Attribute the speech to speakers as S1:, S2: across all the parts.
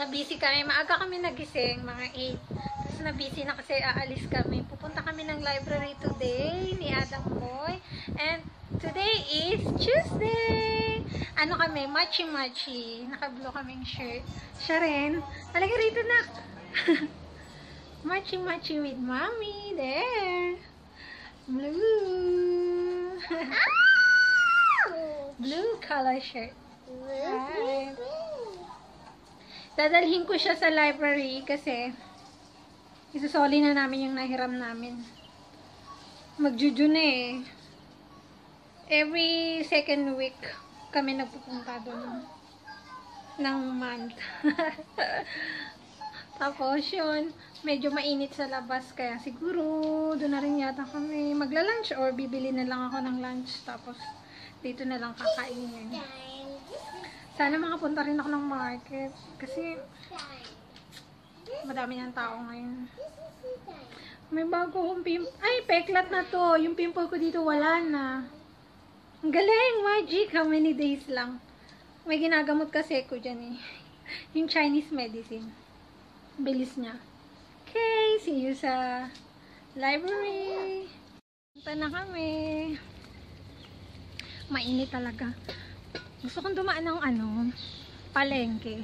S1: na-busy kami. Maaga kami nagising, mga 8. Tapos na-busy na kasi aalis kami. Pupunta kami ng library today ni Adam Boy. And today is Tuesday! Ano kami? Machi-machi. Naka-blue kaming shirt. Siya rin. Talaga rito na. Machi-machi with mommy. There. Blue. Blue color shirt. Right. Dadalhin ko siya sa library kasi isusoli na namin yung nahiram namin. Magjuju na eh. Every second week kami nagpupunta doon ng month. Tapos yun, medyo mainit sa labas kaya siguro doon na rin yata kami magla-lunch or bibili na lang ako ng lunch tapos dito na lang kakainin. Sana makapunta rin ako ng market kasi madami ng tao ngayon. May bago akong pimple. Ay, peklat na to. Yung pimple ko dito wala na. Ang galing, magic. How many days lang. May ginagamot kasi ko dyan eh. Yung Chinese medicine. Bilis niya. Okay, see you sa library. Punta na kami. Mainit talaga. Gusto kong dumaan ng palengke.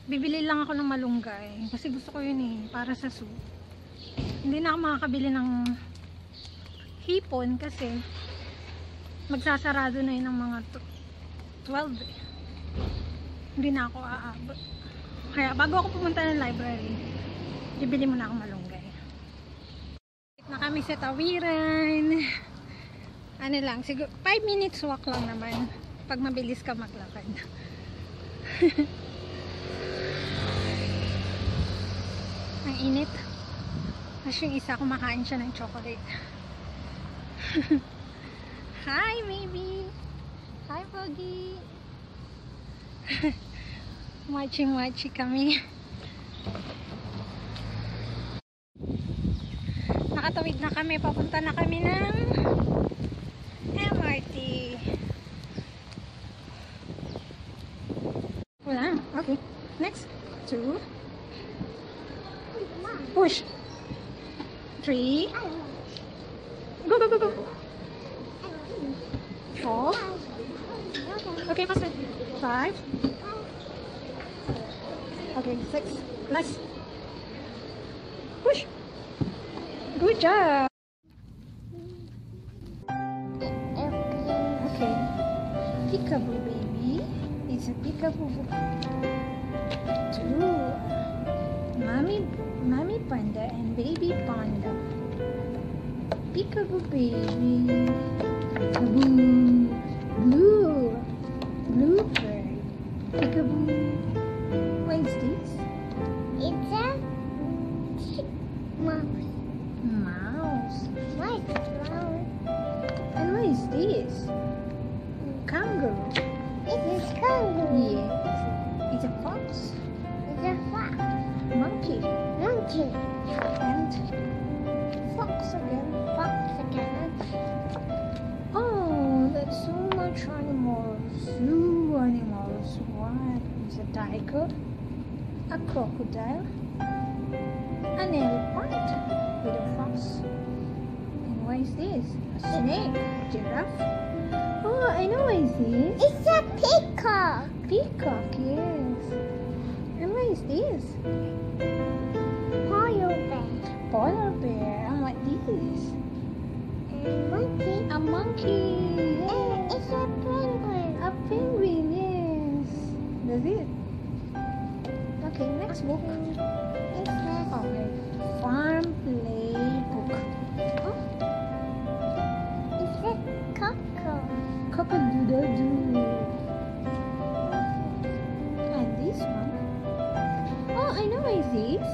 S1: Bibili lang ako ng malunggay. Kasi gusto ko yun eh, para sa soup. Hindi na ako makakabili ng hipon kasi magsasarado na yun ng mga 12 eh. Hindi na ako aabot. Kaya bago ako pumunta ng library, bibili muna ako malunggay. Na kami sa tawiran. Ano lang, siguro 5 minutes walk lang naman pag mabilis ka maglakad. Ang init. Tapos yung isa kumakain siya ng chocolate. Hi baby! Hi Pogi! Machi-machi kami. Nakatawid na kami, papunta na kami ng MRT. Wala. Okay. Next. 2. Push. 3. Go, go, go, go. 4. Okay, faster. 5. Okay, 6. Nice. Push. Good job. Peekaboo baby. It's a peekaboo. 2. Mommy panda and baby panda. Peekaboo baby. Peekaboo. Blue. Bluebird. Peekaboo. What is this?
S2: It's a mouse.
S1: Mouse.
S2: What? Mouse.
S1: And what is this? Kangaroo.
S2: It's a kangaroo.
S1: Yes. It's a fox.
S2: It's a fox.
S1: Monkey.
S2: Monkey.
S1: And fox again.
S2: Fox again.
S1: Oh, that's so much animals. Zoo animals. What is a tiger? A crocodile? An elephant with a fox. And what is this? A snake. Giraffe. Oh, I know what is this.
S2: It's a peacock.
S1: Peacock, yes. And what is this?
S2: Polar bear.
S1: Polar bear. And what is?
S2: And monkey.
S1: A monkey.
S2: And
S1: Yes.
S2: it's a penguin.
S1: A penguin, yes. That's it. Okay, next book.
S2: It's a
S1: Okay. Farm playbook. Oh,
S2: It's a cockle.
S1: cock-a-doodle-doo. And this one. Oh, I know what is this.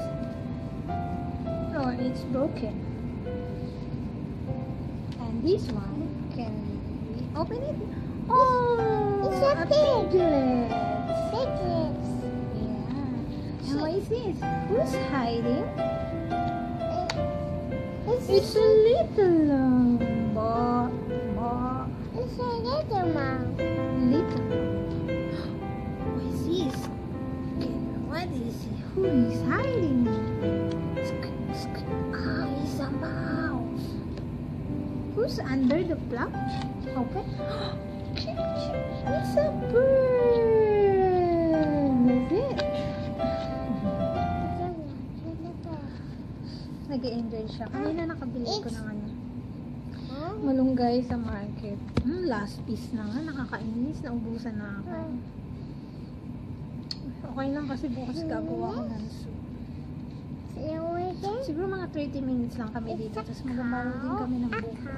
S1: Oh, it's broken. And this one, can we open it? Oh,
S2: It's a pig.
S1: piglet.
S2: Piglets.
S1: Yeah. And what is this? Who's hiding?
S2: It's
S1: It's a little ba.
S2: It's a little mouse.
S1: Little. What is this? is who is hiding? Ah, it's a mouse. Who's under the block? Open. It's a bird. Is it? Nag-enjoy siya. Kanina nakabili ko ng ano. Malunggay sa market. Last piece na nga. Nakakainis. Naubusan na ako. Okay lang kasi bukas gagawa ko ng soup. Siguro mga 30 minutes lang kami dito. Tapos magambaro din kami ng buko.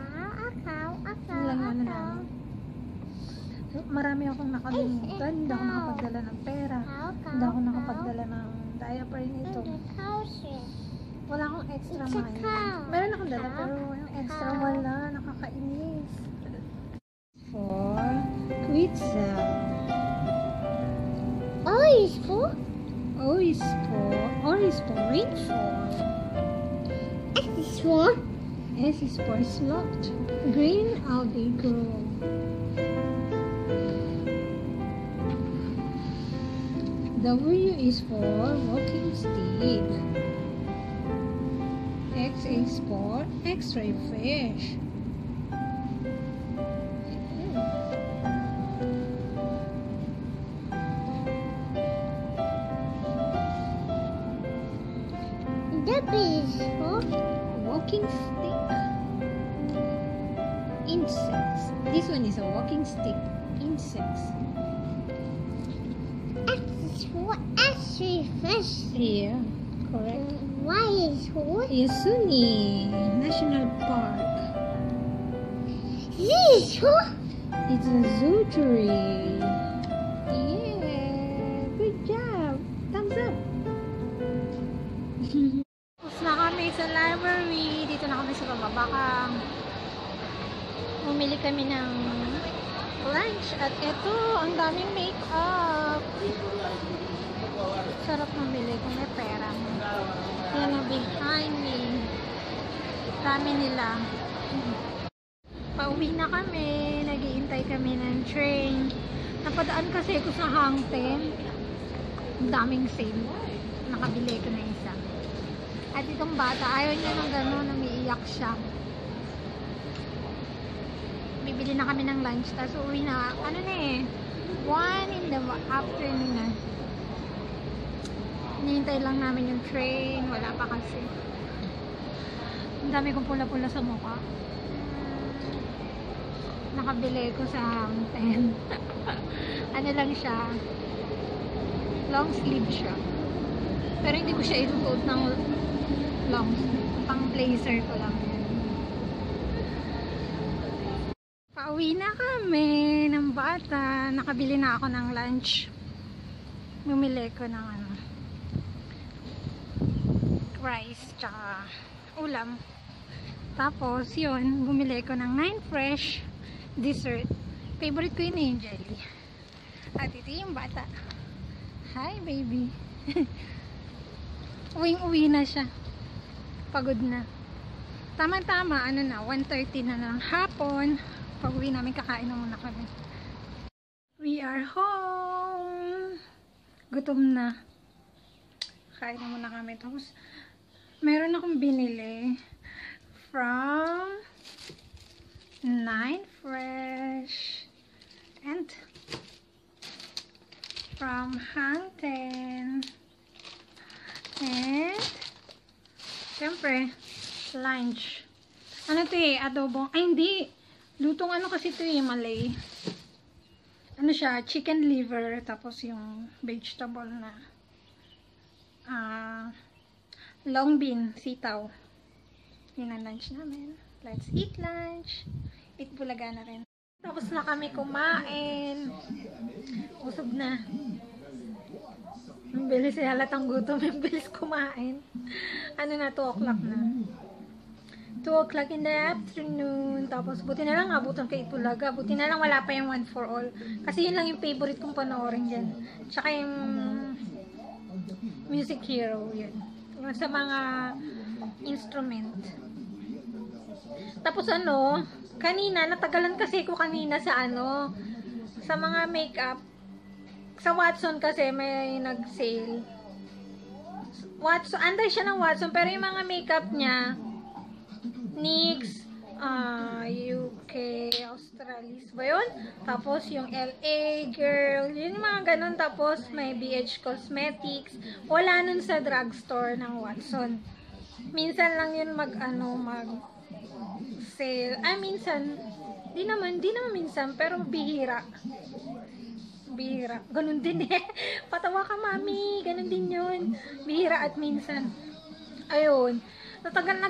S1: Yun lang ano namin. Marami akong nakalimutan. Hindi ako nakapagdala ng pera. Hindi ako nakapagdala ng diaper nito. Wala akong extra money. Meron akong dala pero yung extra wala. Nakakainis. For pizza.
S2: O is for
S1: rainfall.
S2: S is for
S1: S is for slot. Green algae grow. W is for walking stick. X is for X-ray fish.
S2: W is for
S1: Walking stick. Insects. This one is a walking stick. Insects.
S2: X is for X-ray fish.
S1: Yeah, correct.
S2: Y is for
S1: Yasuni National Park.
S2: Z is for
S1: It's a zoo tree. Yeah, good job. Thumbs up. Tapos na kami sa library. Dito na kami sa Babakang. Bumili kami ng lunch. At ito, ang daming make-up. Sarap mamili kung may pera. Yan na behind me. Dami nila. Pauwi na kami. Nag-iintay kami ng train. Napadaan kasi ako sa Hangten. Ang daming sale. Nakabili ko na isa. At itong bata, ayaw niya ng gano'n, umiiyak siya. Bibili na kami ng lunch. Tapos uwi na. Ano na eh? 1 in the afternoon na. Hinihintay lang namin yung train. Wala pa kasi. Ang dami kong pula-pula sa mukha. Nakabili ko sa Hangten. Ano lang siya. Long sleeve siya. Pero hindi ko siya itutuot ng long sleeve. Pang blazer ko lang. Pauwi na kami ng bata. Nakabili na ako ng lunch. Bumili ko ng ano. Rice tsaka ulam. Tapos yun, bumili ko ng 9 fresh dessert. Favorite ko yun eh, jelly. At ito yung bata. Hi baby. Uwing-uwi na siya. Pagod na. Tama-tama, ano na, 1:30 na ng hapon. Pag uwi namin, kakain na muna kami. We are home. Gutom na. Kain na muna kami. Tapos meron akong binili from 9 Fresh and from Hangten and syempre lunch. Ano to eh? Adobong. Ay hindi. Lutong ano kasi to eh, Malay. Ano siya? Chicken liver. Tapos yung vegetable na long bean, sitaw. Yun ang lunch namin. Let's eat lunch. Eat bulaga na rin. Tapos na kami kumain. Usog na. Ang bilis eh, halatang gutom. Ang bilis kumain. Ano na, 2 o'clock na. 2 o'clock in the afternoon. Tapos buti na lang abutan kay Itbulaga. Buti na lang wala pa yung One for All. Kasi yun lang yung favorite kong panoorin dyan. Tsaka yung Music Hero. Yun. Yung sa mga instrument. Tapos ano, kanina, natagalan kasi ko kanina sa ano, sa mga makeup. Sa Watson kasi may nag-sale. Watson, anday siya ng Watson, pero yung mga makeup niya, NYX, UK, Australis ba yun? Tapos yung LA Girl, yun yung mga ganun. Tapos may BH Cosmetics. Wala nun sa drugstore ng Watson. Minsan lang yun mag sale. Minsan, di naman minsan, pero bihira. Bihira. Ganun din eh. Patawa ka, mami. Ganun din yun. Bihira at minsan. Ayun. Natagal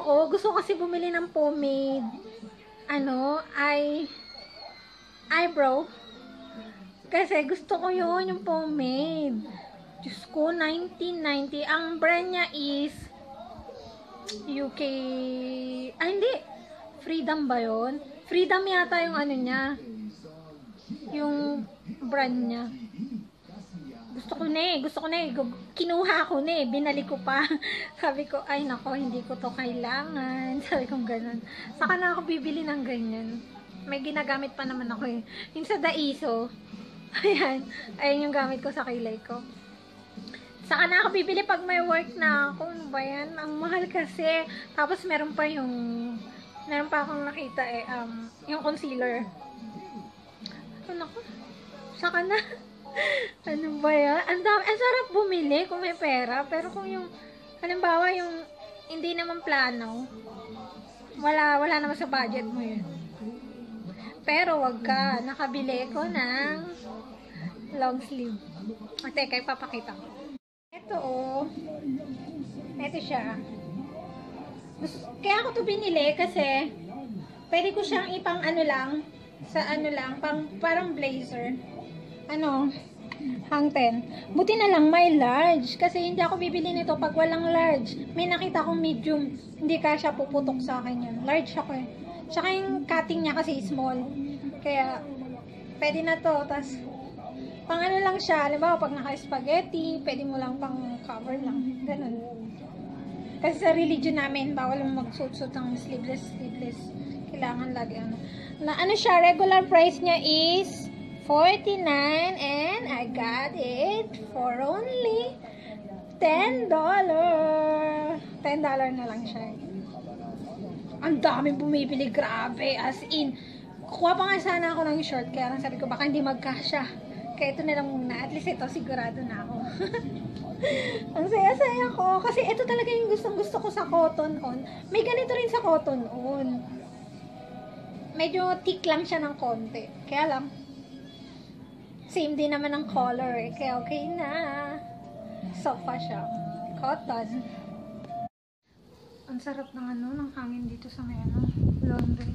S1: ko. Gusto ko kasi bumili ng pomade. Eyebrow. Kasi gusto ko yun, yung pomade. Diyos ko, 1990. Ang brand niya is UK. Hindi. Freedom ba yun? Freedom yata yung niya. Yung brand niya. Gusto ko na eh. Kinuha ko na eh. Binalik ko pa. Sabi ko, ay nako, hindi ko to kailangan. Sabi ko ganun. Saka na ako bibili ng ganyan. May ginagamit pa naman ako eh. Yung sa Daiso. Ayan. Ayan yung gamit ko sa kilay ko. Saka na ako bibili pag may work na ako. Ano ba yan? Ang mahal kasi. Tapos meron pa akong nakita eh. Yung concealer. Naku, saka na. Ano ba yan? Ang sarap bumili kung may pera. Pero kung yung, halimbawa yung hindi naman plano, wala naman sa budget mo yun. Pero wag ka, nakabili ko ng long sleeve. O teka, ipapakita ko. Ito ito siya. Kaya ako to binili kasi pwede ko siyang ipang parang blazer. Hang 10. Buti na lang may large. Kasi hindi ako bibili nito pag walang large. May nakita akong medium. Hindi ka siya puputok sa akin yun. Large ako eh. Tsaka yung cutting niya kasi small. Kaya, pwede na to. Tapos, pang lang siya. Halimbawa, pag naka-spaghetti, pwede mo lang pang cover lang. Ganun. Kasi sa religion namin, bawal mo magsuot-suot ng sleeveless. Kailangan lagi siya, regular price niya is $49 and I got it for only $10. $10 na lang siya. Ang daming bumibili, grabe, as in. Kuha pa nga sana ako ng short, kaya lang sabi ko baka hindi magkasya. Kaya ito na lang muna, at least ito sigurado na ako. Ang saya-saya ko, kasi ito talaga yung gustong-gusto ko sa cotton on. May ganito rin sa cotton on. Medyo thick lang siya ng konti. Kaya lang, same din naman ang color eh. Kaya okay na. Soft pa siya. Cotton. Ang sarap ng hangin dito sa may laundry.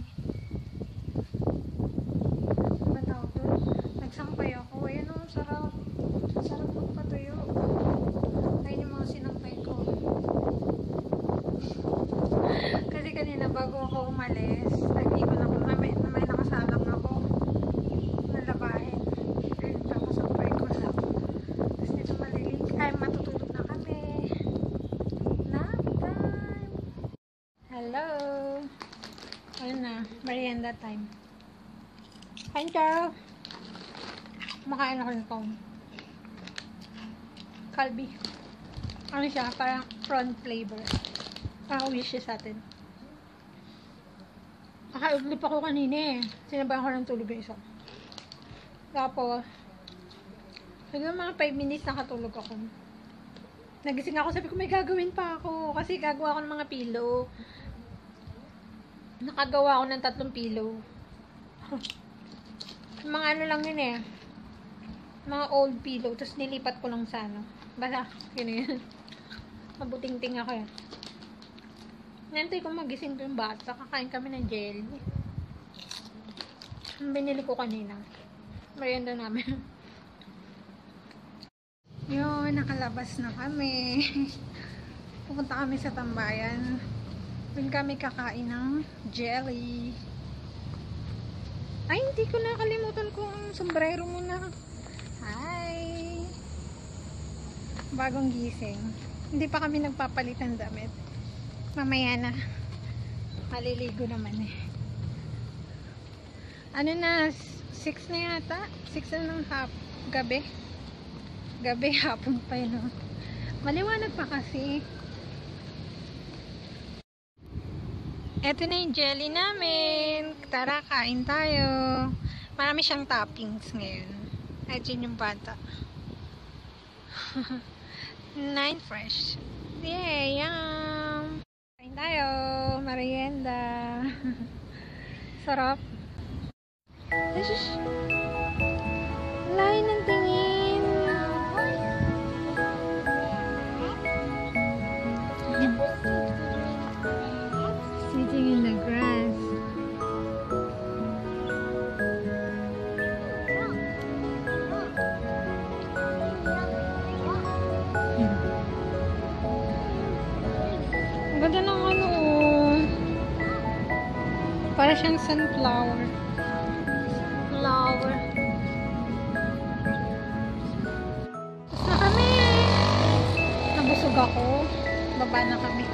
S1: Ba tawag doon? Nagsampay ako. Ayan o, sarap. Sarap magpatuyo. Ayun yung mga sinampay ko. Kasi kanina bago ako umalis, nag-ikon ako. May nakasalang ako. Nalabahin. Tapos sampay ko lang. Tapos dito matutulog na kami. Nap time. Hello. Ayun na. Merienda time. Kain ka. Makain ako ng kaun. Kalbi. Ano siya? Parang prawn flavor. Wish sa atin. Nakauglip ako kanina eh. Sinabayan ko ng tulog yung isa. Tapos, hanggang mga 5 minutes nakatulog ako. Nagising ako, sabi ko may gagawin pa ako. Kasi gagawa ako ng mga pillow. Nakagawa ako ng 3 pillow. Mga lang yun eh. Mga old pillow. Tapos nilipat ko lang sa basta, yun. Mabuting-ting ako yun. Nantay ko magising ko yung bata. Kakain kami ng jelly. Binili ko kanina. Merienda namin. Yun, nakalabas na kami. Pupunta kami sa tambayan. Doon kami kakain ng jelly. Ay, hindi ko nakalimutan kung sombrero muna. Hi! Bagong gising. Hindi pa kami nagpapalit ng damit. Mamaya na. Maliligo naman eh. Ano na, 6 na yata? 6 na ng gabi. Gabi, hapon pa yun. Maliwanag pa kasi. Eto na yung jelly namin. Tara, kain tayo. Marami siyang toppings ngayon. At yun yung bata. 9 fresh. Yay, yum! Kain tayo. Merienda. Sarap. Ashush. Layo ng tingin. Sitting in the grass. Ang ganda ng ano. Para siyang sunflower. Flower. Tapos na kami. Nabusog ako. Baba na kami.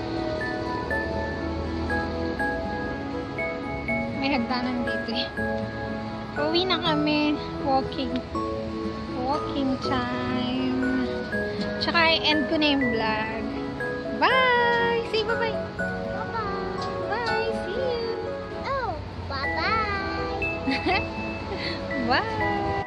S1: May hagdanan dito eh. Uwi na kami. Walking. Walking time. Tsaka i-end ko na yung vlog. Bye! Say bye-bye!
S2: Bye-bye.
S1: Bye! See you!
S2: Oh, bye-bye.
S1: Bye!